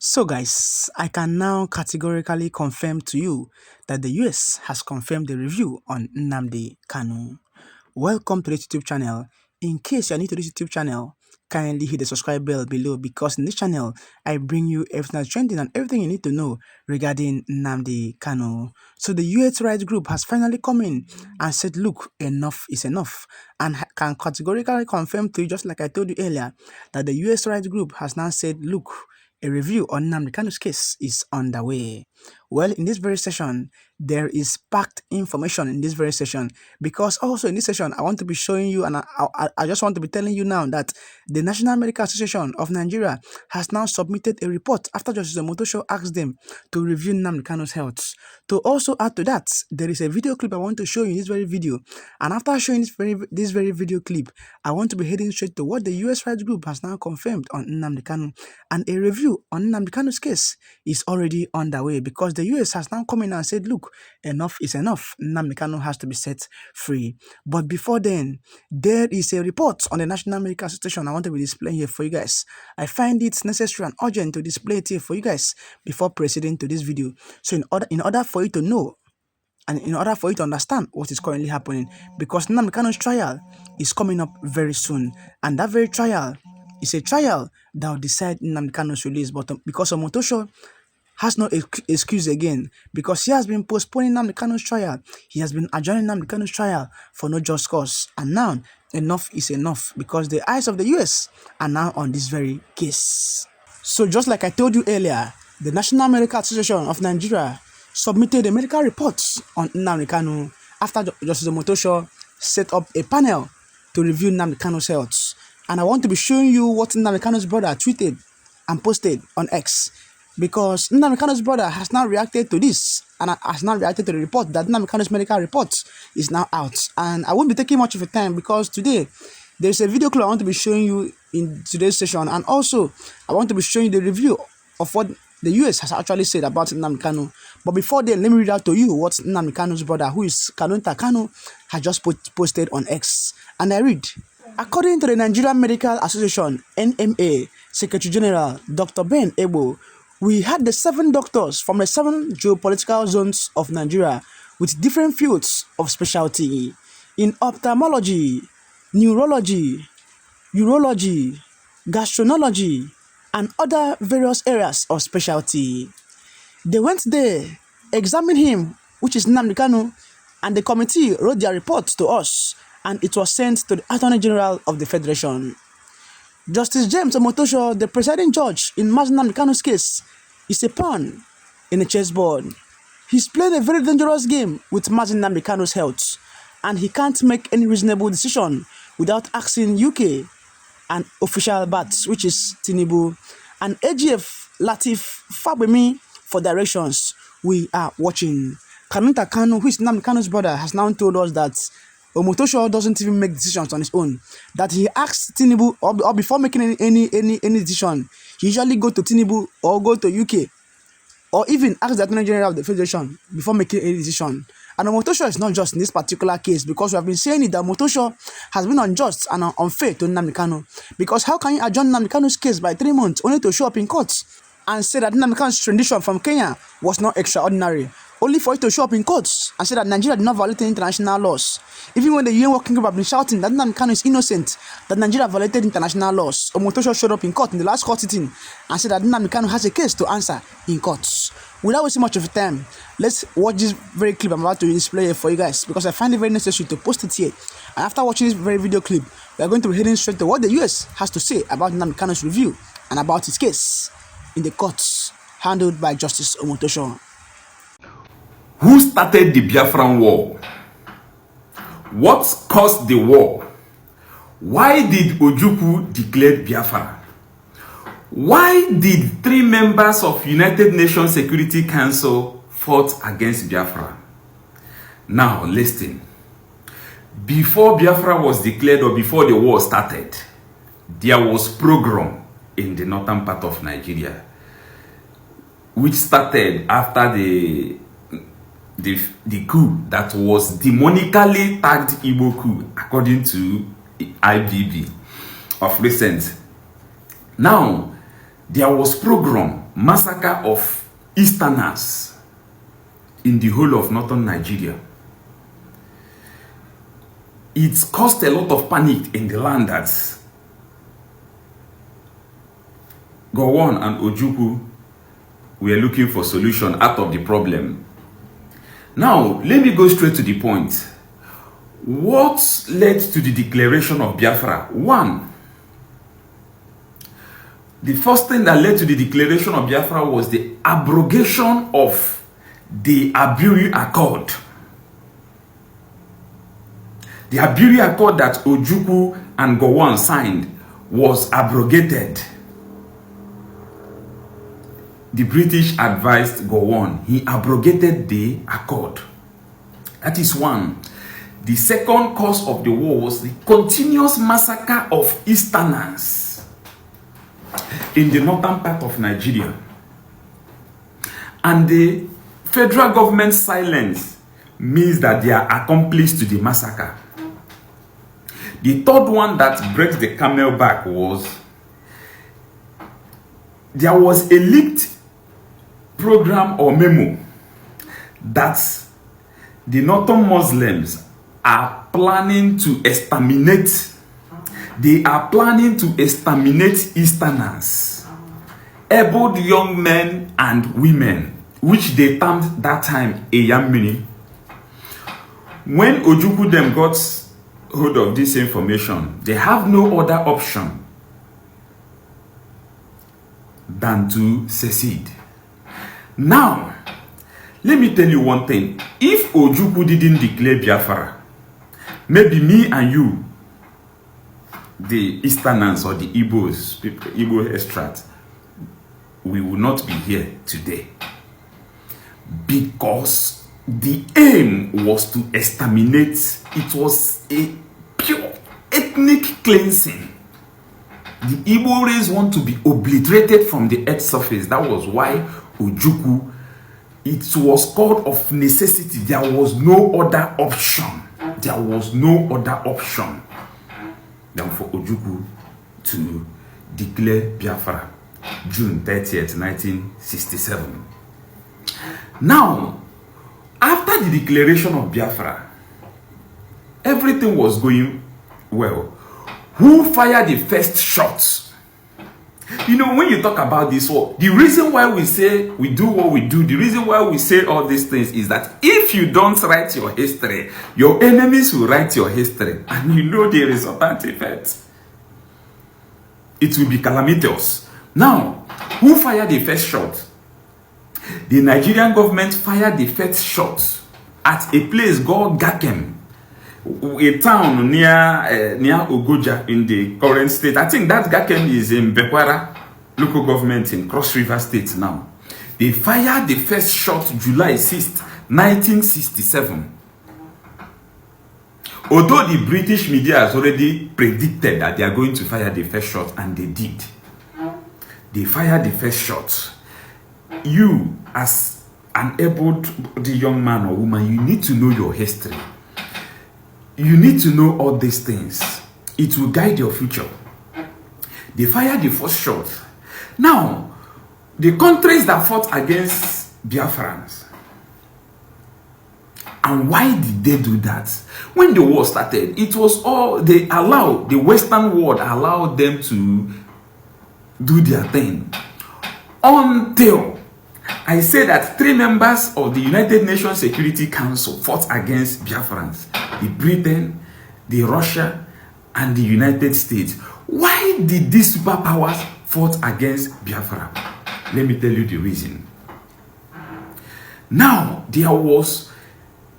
So guys, I can now categorically confirm to you that the US has confirmed the review on Nnamdi Kanu. Welcome to this YouTube channel. In case you are new to this YouTube channel, kindly hit the subscribe bell below because in this channel, I bring you everything that's trending and everything you need to know regarding Nnamdi Kanu. So the US rights group has finally come in and said, look, enough is enough, and can categorically confirm to you, just like I told you earlier, that the US rights group has now said, look, a review on Nnamdi Kanu's case is underway. Well, in this very session, there is packed information in this very session, because also in this session, I want to be showing you, and I just want to be telling you now that the National Medical Association of Nigeria has now submitted a report after Justice Omotosho asked them to review Nnamdi Kanu's health. To also add to that, there is a video clip I want to show you in this very video, and after showing this very video clip, I want to be heading straight to what the US rights group has now confirmed on Nnamdi Kanu, and a review on Nnamdi Kanu's case is already underway because the US has now come in and said, look, enough is enough. Nnamdi Kanu has to be set free. But before then, there is a report on the National Medical Association I want to be displaying here for you guys. I find it necessary and urgent to display it here for you guys before proceeding to this video. So in order for you to know and in order for you to understand what is currently happening, because Nnamdi Kanu's trial is coming up very soon, and that very trial is a trial that will decide Nnamdi Kanu's release. But because Omotosho has no excuse again, because he has been postponing Nnamdi Kanu's trial, he has been adjourning Nnamdi Kanu's trial for no just cause, and now enough is enough because the eyes of the US are now on this very case. So just like I told you earlier, the National Medical Association of Nigeria submitted a medical report on Nnamdi Kanu after Justice Omotosho set up a panel to review Nnamdi Kanu's health. And I want to be showing you what Nnamdi Kanu's brother tweeted and posted on X, because Nnamdi Kanu's brother has now reacted to this and has now reacted to the report that Nnamdi Kanu's medical report is now out. And I won't be taking much of your time because today there's a video clip I want to be showing you in today's session, and also I want to be showing you the review of what the US has actually said about Nnamdi Kanu. But before then, let me read out to you what Nnamdi Kanu's brother, who is Kanu, has just posted on X. And I read, according to the Nigerian Medical Association, NMA, Secretary General Dr. Ben Ebo, we had the 7 doctors from the 7 geopolitical zones of Nigeria with different fields of specialty in ophthalmology, neurology, urology, gastroenterology, and other various areas of specialty. They went there, examined him, which is Nnamdi Kanu, and the committee wrote their report to us, and it was sent to the Attorney General of the Federation. Justice James Omotosho, the presiding judge in Nnamdi Kanu's case, is a pawn in a chessboard. He's played a very dangerous game with Nnamdi Kanu's health, and he can't make any reasonable decision without asking UK and official bats, which is Tinubu, and AGF Latif Fabemi for directions. We are watching. Kanu, who is Nnamdi Kanu's brother, has now told us that Omotosho doesn't even make decisions on his own. That he asks Tinubu, or before making any decision, he usually go to Tinubu or go to UK, or even ask the Attorney General of the Federation before making any decision. And Omotosho is not just in this particular case, because we have been saying it that Omotosho has been unjust and unfair to Nnamdi Kanu. Because how can you adjourn Nnamdi Kanu's case by 3 months only to show up in court and say that Nnamdi Kanu's rendition from Kenya was not extraordinary, only for it to show up in courts and say that Nigeria did not violate international laws? Even when the UN Working Group have been shouting that Nnamdi Kanu is innocent, that Nigeria violated international laws, Omotosho showed up in court in the last court sitting and said that Nnamdi Kanu has a case to answer in courts. Without wasting much of time, let's watch this very clip I'm about to display here for you guys, because I find it very necessary to post it here. And after watching this very video clip, we are going to be heading straight to what the US has to say about Nnamdi Kanu's review and about his case in the courts handled by Justice Omotosho. Who started the Biafran war? What caused the war? Why did Ojukwu declare Biafra? Why did 3 members of United Nations Security Council fought against Biafra? Now listen. Before Biafra was declared, or before the war started, there was pogrom in the northern part of Nigeria, which started after the coup that was demonically tagged Igbo coup, according to IPOB of recent. Now, there was pogrom, massacre of Easterners in the whole of northern Nigeria. It caused a lot of panic in the land that Gowon and Ojukwu were looking for solution out of the problem. Now, let me go straight to the point. What led to the declaration of Biafra? One, the first thing that led to the declaration of Biafra was the abrogation of the Aburi Accord. The Aburi Accord that Ojukwu and Gowon signed was abrogated. The British advised Gowon. He abrogated the accord. That is one. The second cause of the war was the continuous massacre of Easterners in the northern part of Nigeria. And the federal government's silence means that they are accomplice to the massacre. The third one that breaks the camel back was there was a leaked program or memo that the northern Muslims are planning to exterminate. They are planning to exterminate Easterners, able young men and women, which they termed that time a Yamini. When Ojukwu them got hold of this information, they have no other option than to secede. Now, let me tell you one thing. If Ojukwu didn't declare Biafra, maybe me and you, the Easterners or the Igbos, Igbo extract, we will not be here today. Because the aim was to exterminate. It was a pure ethnic cleansing. The Igbo race want to be obliterated from the earth's surface. That was why Ojukwu, it was called of necessity. There was no other option. There was no other option than for Ojukwu to declare Biafra June 30th, 1967. Now, after the declaration of Biafra, everything was going well. Who fired the first shots? You know, when you talk about this war, the reason why we say we do what we do, the reason why we say all these things is that if you don't write your history, your enemies will write your history. And you know the resultant effect. It will be calamitous. Now, who fired the first shot? The Nigerian government fired the first shot at a place called Gakem, a town near Ogoja in the current state. I think that Gakem is in Bekwara local government in Cross River State now. They fired the first shot July 6th, 1967. Although the British media has already predicted that they are going to fire the first shot, and they did. They fired the first shot. You, as an able-bodied young man or woman, you need to know your history. You need to know all these things. It will guide your future. They fired the first shot. Now, the countries that fought against Biafrans, and why did they do that? When the war started, it was all, the Western world allowed them to do their thing. Until I say that 3 members of the United Nations Security Council fought against Biafrans. The Britain, the Russia, and the United States. Why did these superpowers fought against Biafra? Let me tell you the reason. Now, there was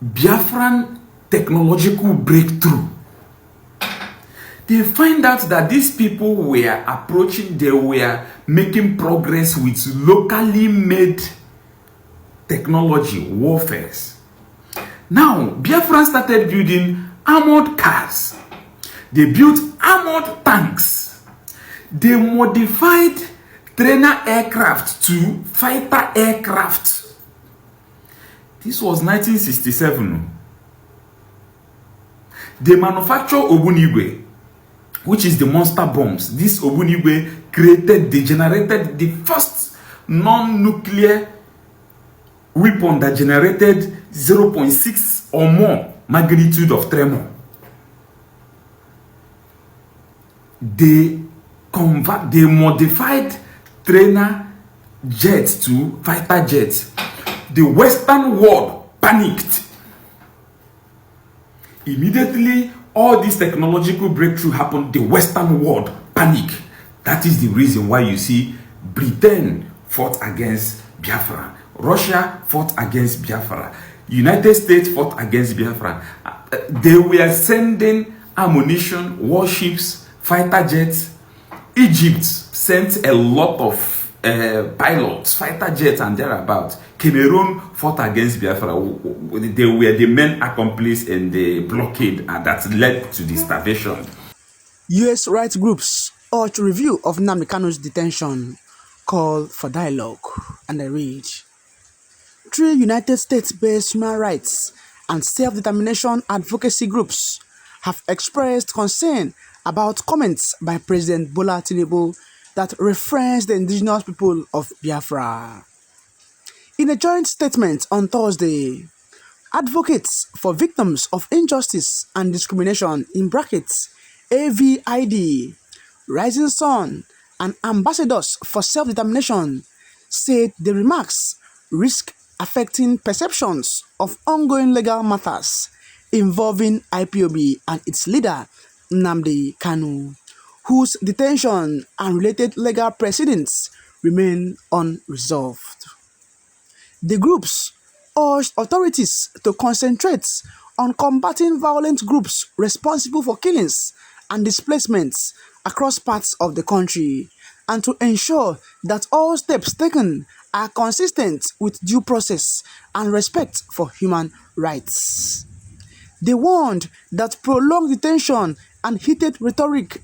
Biafran technological breakthrough. They find out that these people were approaching, they were making progress with locally made technology, warfares. Now, Biafran started building armored cars. They built armored tanks. They modified trainer aircraft to fighter aircraft. This was 1967. They manufactured Ogbunigwe. which is the monster bombs. This Ogbunigwe generated the first non-nuclear weapon that generated 0.6 or more magnitude of tremor. They modified trainer jets to fighter jets. The Western world panicked. Immediately, all this technological breakthrough happened, the Western world panicked. That is the reason why you see Britain fought against Biafra. Russia fought against Biafra. United States fought against Biafra. They were sending ammunition, warships, fighter jets. Egypt sent a lot of pilots, fighter jets, and thereabouts. Cameroon fought against Biafra. They were the main accomplice in the blockade, and that led to the starvation. U.S. rights groups urge review of Nnamdi Kanu's detention, call for dialogue, and I read: 3 United States-based human rights and self-determination advocacy groups have expressed concern about comments by President Bola Tinubu that reference the indigenous people of Biafra. In a joint statement on Thursday, advocates for victims of injustice and discrimination (AVID), Rising Sun, and ambassadors for self-determination said the remarks risk affecting perceptions of ongoing legal matters involving IPOB and its leader, Nnamdi Kanu, whose detention and related legal proceedings remain unresolved. The groups urged authorities to concentrate on combating violent groups responsible for killings and displacements across parts of the country, and to ensure that all steps taken are consistent with due process and respect for human rights. They warned that prolonged detention and heated rhetoric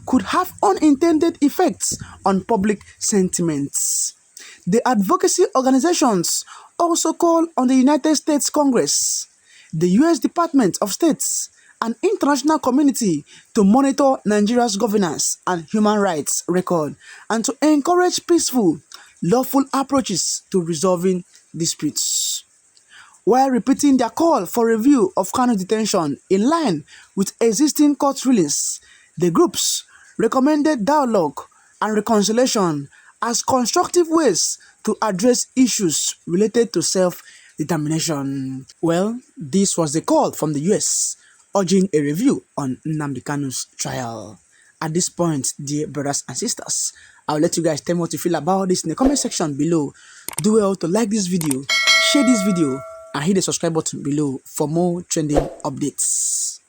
could have unintended effects on public sentiments. The advocacy organizations also call on the United States Congress, the U.S. Department of State, and international community to monitor Nigeria's governance and human rights record and to encourage peaceful, lawful approaches to resolving disputes. While repeating their call for review of Kanu detention in line with existing court rulings, the groups recommended dialogue and reconciliation as constructive ways to address issues related to self-determination. Well, this was the call from the US urging a review on Nnamdi Kanu's trial. At this point, dear brothers and sisters, I'll let you guys tell me what you feel about this in the comment section below. Do well to like this video, share this video, and hit the subscribe button below for more trending updates.